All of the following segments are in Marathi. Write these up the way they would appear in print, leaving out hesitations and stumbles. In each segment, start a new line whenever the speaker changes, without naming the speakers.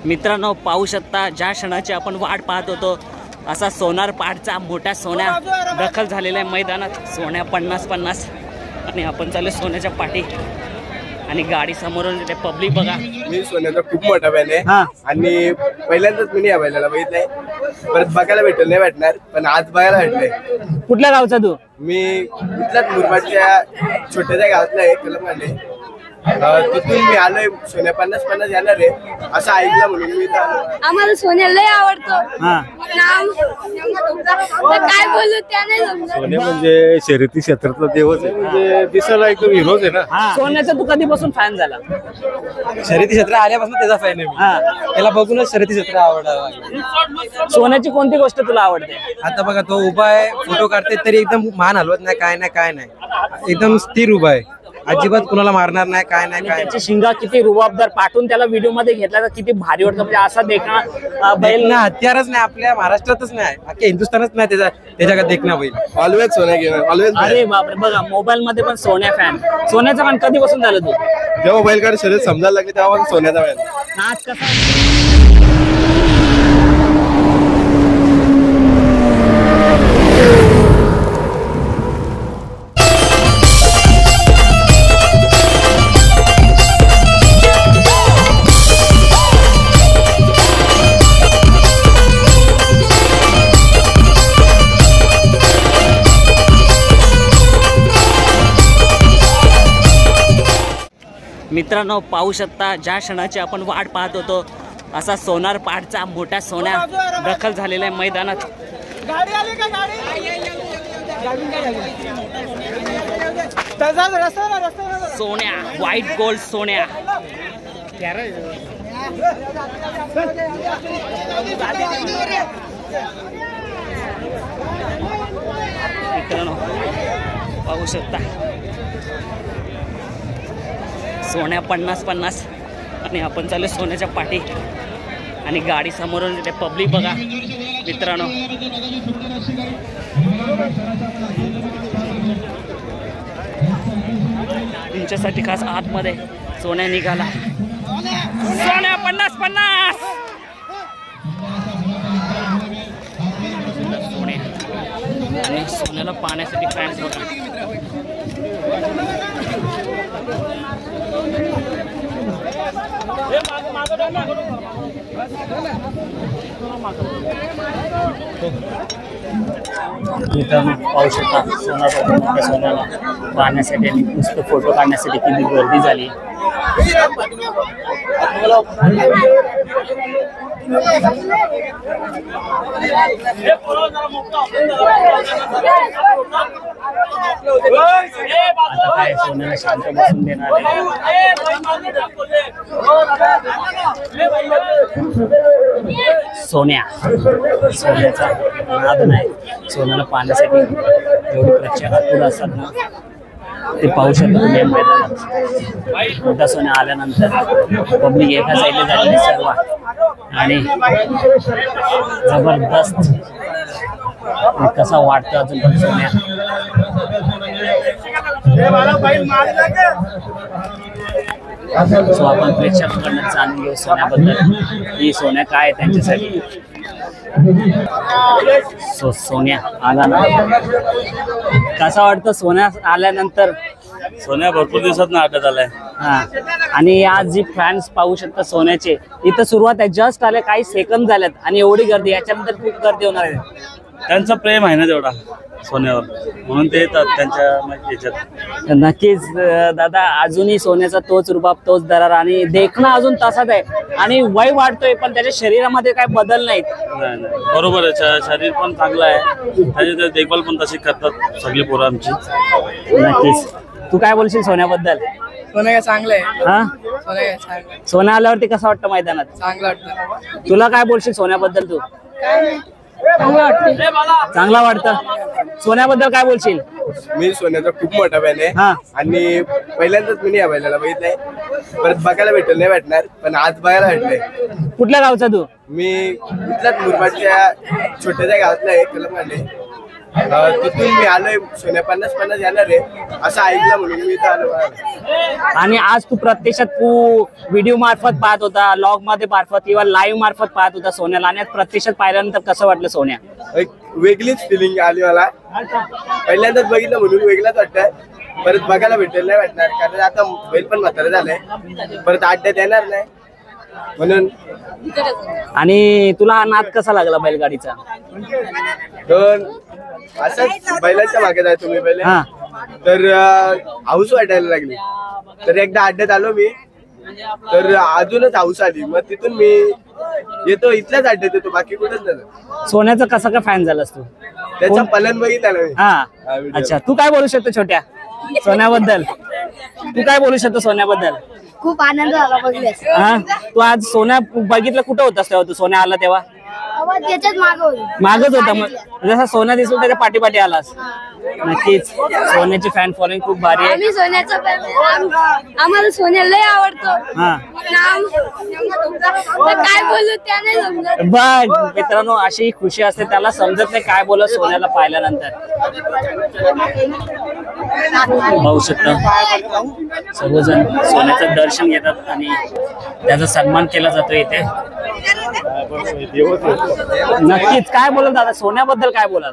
मित्रांनो पाहू शकता ज्या क्षणाची आपण वाट पाहत होतो असा सोनार पाडचा मोठा सोन्या दाखल झालेला आहे मैदानात। सोन्या 50-50 आणि आपण चालू सोन्याच्या पाठी आणि गाडी समोरून ते पब्लिक बघा।
मी सोन्याचा खूप मोठा फॅन आहे आणि पहिल्यांदाच मी या बैलाला बघितलंय, परत बघायला नाही भेटणार, पण आज बघायला भेटलंय।
कुठल्या गावचा तू?
मी इथल्याच मुरबाडच्या छोट्याच्या गावातला आहे कलमाने, तिथून मी आलोय। सोन्या 50-50 येणार आहे असं ऐकलं म्हणून मी
आम्हाला सोन्या लय आवडतो। काय बोलू त्याने
सोन्या म्हणजे शर्यती क्षेत्रातला देवच आहे, म्हणजे दिसायला एकदम हिरोज आहे ना।
सोन्याचा तू कधीपासून फॅन झाला?
शर्यती क्षेत्र आल्यापासून त्याचा फॅन आहे मी। त्याला बघूनच शर्यती क्षेत्र आवडलं।
सोन्याची कोणती गोष्ट तुला आवडते?
आता बघा तो उभा आहे, फोटो काढते तरी एकदम मान हलवत नाही, काय नाही, एकदम स्थिर उभा आहे, अजिबात कुणाला मारणार नाही, काय नाही।
त्याची शिंगा किती रुबाबदार, पाठवून त्याला व्हिडिओ मध्ये घेतला तर किती भारी वाटतं। म्हणजे असा देखणा
बैल ना हत्यारच नाही, आपल्या महाराष्ट्रातच नाही, अख्ख्या हिंदुस्थानात नाही त्याच्या देखणा बैल।
ऑलवेज सोन्या गेम ऑलवेज।
अरे बापरे, बघा मोबाईल मध्ये पण सोन्या फॅन। सोन्याचा फॅन कधीपासून झालं तू?
जेव्हा बैलगाडी शर्यत समजायला लागली तेव्हा सोन्याचा फॅन।
आज कसा मित्रांनो पाहू शकता ज्या क्षणाची आपण वाट पाहत होतो असा सोनार पाडचा मोठा सोन्या दाखल झालेला आहे मैदानात।
गाडी आली का?
सोन्या व्हाईट गोल्ड सोन्या। मित्रांनो पाहू शकता सोन्या 50-50 आणि आपण चालू सोन्याच्या पाठी आणि गाडी समोरून ते पब्लिक बघा। मित्रांनो तुमच्यासाठी खास आतमध्ये सोन्या निघाला। सोन्या 50-50 सोन्या आणि सोन्याला पाहण्यासाठी फॅन्स बघा। पाहू शकता सोन्याला पाहण्यासाठी आणि नुसतं फोटो काढण्यासाठी किती गर्दी झाली। आता काय सोन्याला शांत बसून देणार सोन्याचा नाद नाही। सोन्याला पाहण्यासाठी एवढी प्रेक्षक आतुर असतात ना, ते पाहू शकता तुम्ही मैदानात। मोठा सोन्या आल्यानंतर पब्लिक एका साईडला झालेली सर्व आणि जबरदस्त कसा वाटतं अजून पण सोन्या। सो आपण प्रेक्षकांकडून जाणून घेऊ सोन्याबद्दल ही सोन्या काय त्यांच्यासाठी। सो सोन्या आला ना, कसा वाटतं सोन्या आल्यानंतर?
सोन्या भरपूर दिवसात अड्ड्यात आलाय।
आणि आज जी फॅन्स पाहू शकता सोन्याचे, इथं सुरुवात आहे, जस्ट आले काही सेकंद झालेत आणि एवढी गर्दी, याच्यानंतर खूप गर्दी होणार आहे।
त्यांचा प्रेम आहे ना तेवढा सोन्यावर, म्हणून ते येतात त्यांच्या याच्यात।
नक्कीच दादा, अजूनही सोन्याचा तोच रुबाब, तोच दरार आणि देखणा अजून तसाच आहे आणि वय वाढतोय पण त्याच्या शरीरामध्ये काय बदल नाहीत।
नाही बरोबर आहे, शरीर पण चांगलं आहे, त्याची देखभाल पण तशी करतात सगळी पोरं आमची।
नक्कीच तू काय बोलशील सोन्याबद्दल?
सोन्या चांगलं आहे।
सोन्या आल्यावरती कसं वाटतं मैदानात?
चांगलं वाटतं।
तुला काय बोलशील सोन्याबद्दल? तू चांगला वाटतं। सोन्याबद्दल काय बोलशील?
मी सोन्याचा खूप मोठा फॅन आहे आणि पहिल्यांदाच मी या बैलाला बघितलंय, परत बघायला नाही भेटणार, पण आज बघायला भेटलंय।
कुठल्या गावचा तू?
मी इथल्याच मुरबाडच्या छोट्याच्या गावातला आहे कलमाने, तिथून मी आलोय सोन्या 50-50 येणार आहे असं ऐकलं म्हणून मी इथं आलो.
आणि आज तू प्रत्यक्षात तू व्हिडिओ मार्फत पाहत होता, लॉग मध्ये मार्फत किंवा लाईव्ह मार्फत पाहत होता सोन्याला, आणि आज प्रत्यक्षात पाहिल्यानंतर कसं वाटलं सोन्या?
एक वेगळीच फिलिंग आली मला. पहिल्यांदाच बघितलं म्हणून वेगळाच वाटतंय. परत बघायला भेटेल नाही वाटणार, कारण आता बैल पण म्हातारं झालंय, परत अड्ड्यात येणार नाही म्हणून.
आणि तुला हा नाद कसा लागला बैलगाडीचा?
तर असंच बैलाच्या मागे जायचो मी पहिले,
हा.
तर हाऊस वाटायला लागली. तर एकदा अड्ड्यात आलो मी, तर अजूनच हाऊस आली. मग तिथून मी येतो, इथल्याच अड्ड्यात येतो, बाकी कुठेच नाही.
सोन्याचा कसा काय फॅन झालास तू?
त्याचा पलन बघितला मी.
हा, अच्छा. तू काय बोलू शकतो छोट्या सोन्याबद्दल? तू काय बोलू शकतो सोन्याबद्दल?
खूप आनंद झाला बघल्यास.
हा, तू आज सोन्या बघितलं, कुठं होतास तेव्हा तू सोन्या आला तेव्हा?
त्याच्यात मागं होती.
मागच होता, मग जसा सोन्या दिसला त्याच्या पाठी आलास. नक्कीच सोन्याची फॅन फॉलोइंग खूप भारी आहे.
आम्ही सोन्याचा आम्हाला सोन्या लय आवडतो.
हा,
तर काय बोलू त्याने समजत.
बघ मित्रांनो, अशी खुशी असते, त्याला समजत नाही काय बोलत सोन्याला पाहिल्यानंतर. पाहू शकता सर्वजण सोन्याचं दर्शन घेतात आणि त्याचा सन्मान केला जातो इथे. नक्कीच. काय बोलाल दादा सोन्याबद्दल, काय बोलाल?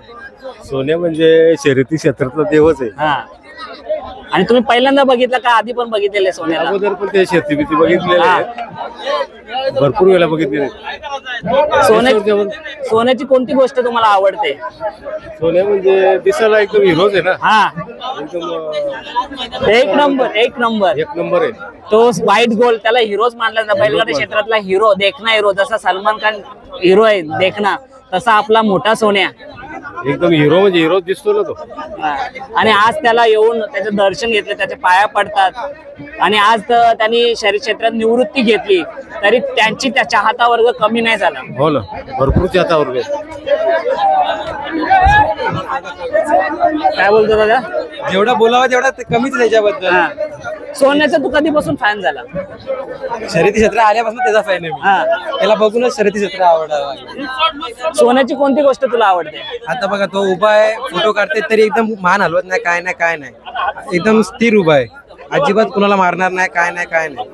सोन्या म्हणजे शर्यती क्षेत्रातला देवच आहे.
हा, आणि तुम्ही पहिल्यांदा बघितलं का आधी पण बघितलेलं सोन्याला?
अगोदर पण ते शेती बघितलेले आहे, भरपूर वेळा बघितलेले.
सोन्याची कोणती गोष्ट तुम्हाला आवडते?
सोन्या म्हणजे दिसायला एकदम हिरोज आहे ना.
हा,
एकदम
एक नंबर
एक नंबर आहे.
तो व्हाईट गोल्ड, त्याला हिरोज मानला जातो. बैलगाडी क्षेत्रातला हिरो, देखना हिरो. जसा सलमान खान हिरो आहे देखना, तसा आपला मोठा सोन्या
एकदम हिरो म्हणजे हिरो दिसतो ना तो.
आणि आज त्याला येऊन त्याचं दर्शन घेतलं, त्याच्या पाया पडतात. आणि आज तर त्यांनी शहरी क्षेत्रात निवृत्ती घेतली तरी त्यांची त्या चाहता वर्ग कमी नाही झाला.
हो ना, भरपूर चाहता वर्ग आहे.
काय बोलतो दादा?
जेवढं बोलावं तेवढं कमीच आहे त्याच्याबद्दल.
हा. सोन्याचा तू कधीपासून फॅन झाला?
शर्यती क्षेत्र आल्यापासून त्याचा फॅन आहे मी.
हा,
त्याला बघूनच शर्यती क्षेत्र आवडायला लागलं.
सोन्याची कोणती गोष्ट तुला आवडते?
आता बघा, तो उभा आहे, फोटो काढते तरी एकदम मान हलवत नाही, काय नाही. एकदम स्थिर उभा आहे, अजिबात कुणाला मारणार नाही, काय नाही.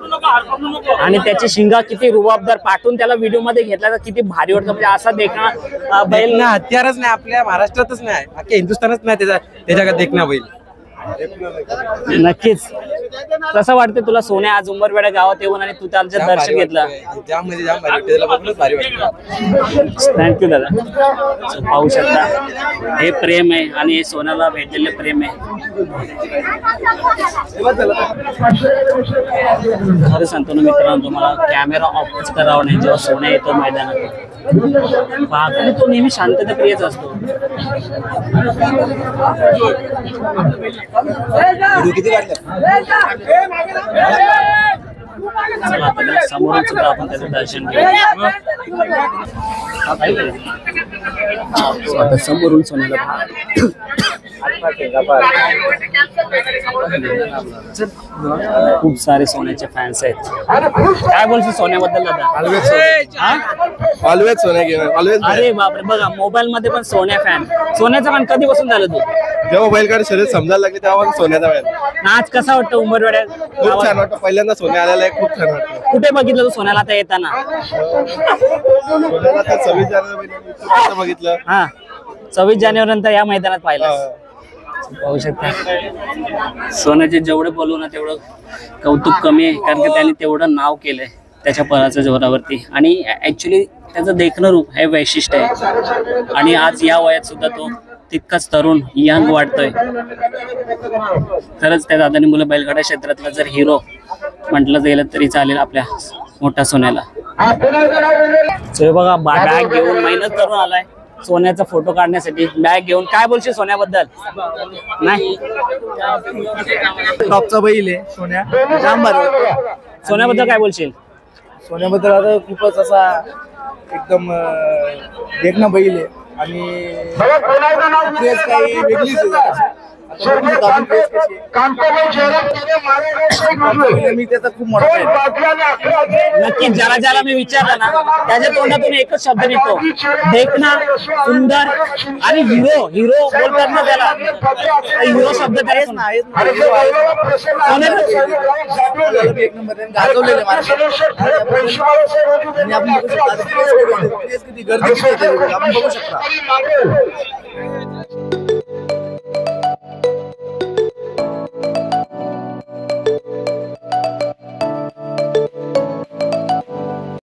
आणि त्याची शिंगा किती रुबाबदार, पाठवून त्याला व्हिडिओ मध्ये घेतला तर किती भारी वाटतं. म्हणजे असा देखना बैल
ना हत्यारच नाही आपल्या महाराष्ट्रातच नाही, अख्ख्या हिंदुस्थानच नाही त्याच्या देखना बैल.
नक्कीच. कसं वाटतं तुला सोन्या आज उंबरवेडा गावात येऊन आणि तू त्याचं दर्शन घेतलं?
जाम म्हणजे जाम भारी वाटतं, त्याला बघूनच भारी वाटतं.
थँक्यू दादा. पाहू शकता हे प्रेम आहे आणि हे सोन्याला भेटलेले प्रेम आहे. खरं सांगतो ना मित्रांनो, तुम्हाला कॅमेरा ऑफच करावा नाही जेव्हा सोन्या येतो मैदानात. पाहतो तो नेहमी शांतता प्रियच असतो. चला आता समोरून सुद्धा आपण त्याचं दर्शन घेऊ. आता समोरून सोन्याला खूप सारे सोन्याचे फॅन्स आहेत. काय बोलतो सोन्याबद्दल दादा?
ऑलवेज सोन्या गेम, ऑलवेज.
अरे बापरे, बघा मोबाईल मध्ये पण सोन्या फॅन. सोन्याचा फॅन कधीपासून झालं तू?
जेव्हा बैलगाडी शर्यत समजायला लागली तेव्हा सोन्याचा वेळ.
आज कसा वाटतं उंबरवेड्यात?
खूप छान वाटतं. पहिल्यांदा सोन्या आलेला आहे, खूप छान वाटतं.
कुठे बघितलं तू सोन्याला आता येताना?
सोन्याला तर 26 जानेवारी बघितलं.
हा, 26 जानेवारी नंतर या मैदानात पाहिलं. पाहू शकता सोन्याचे जेवढे बोलू ना तेवढं कौतुक कमी आहे, कारण की त्यांनी तेवढं नाव केलंय त्याच्या पळाच्या जोरावरती. आणि ऍक्च्युली त्याचं देखणं रूप हे वैशिष्ट्य आहे. आणि आज या वयात सुद्धा तो तितकाच तरुण यंग वाटतोय. खरंच त्या दादानी मुलं बैलगाड्या क्षेत्रातला जर हिरो म्हटलं गेलं तरी चालेल आपल्या मोठ्या सोन्याला. बघा बॅग घेऊन मेहनत करून आलाय सोन्याचा फोटो काढण्यासाठी. बॅग घेऊन काय बोलशील सोन्याबद्दल? नाही,
टॉपचा बैल आहे सोन्या.
सोन्याबद्दल काय बोलशील?
सोन्याबद्दल आता खूपच असा एकदम देखना बैल आहे आणि तेच काही वेगळीच आहे. मी त्याचा खूप मोठा fan आहे.
नक्की ज्याला ज्याला मी विचारलं ना त्याच्या तोंडातून एकच शब्द निघतो, देखना सुंदर आणि हिरो. हिरो बोलतात ना त्याला, हिरो शब्द त्याला
ना आहेच ना. एक नंबर त्यांनी गाजवलेलं महाराष्ट्रात. आणि आपण बघू शकतो आता किती गर्दी किती आहे, आपण बघू शकता.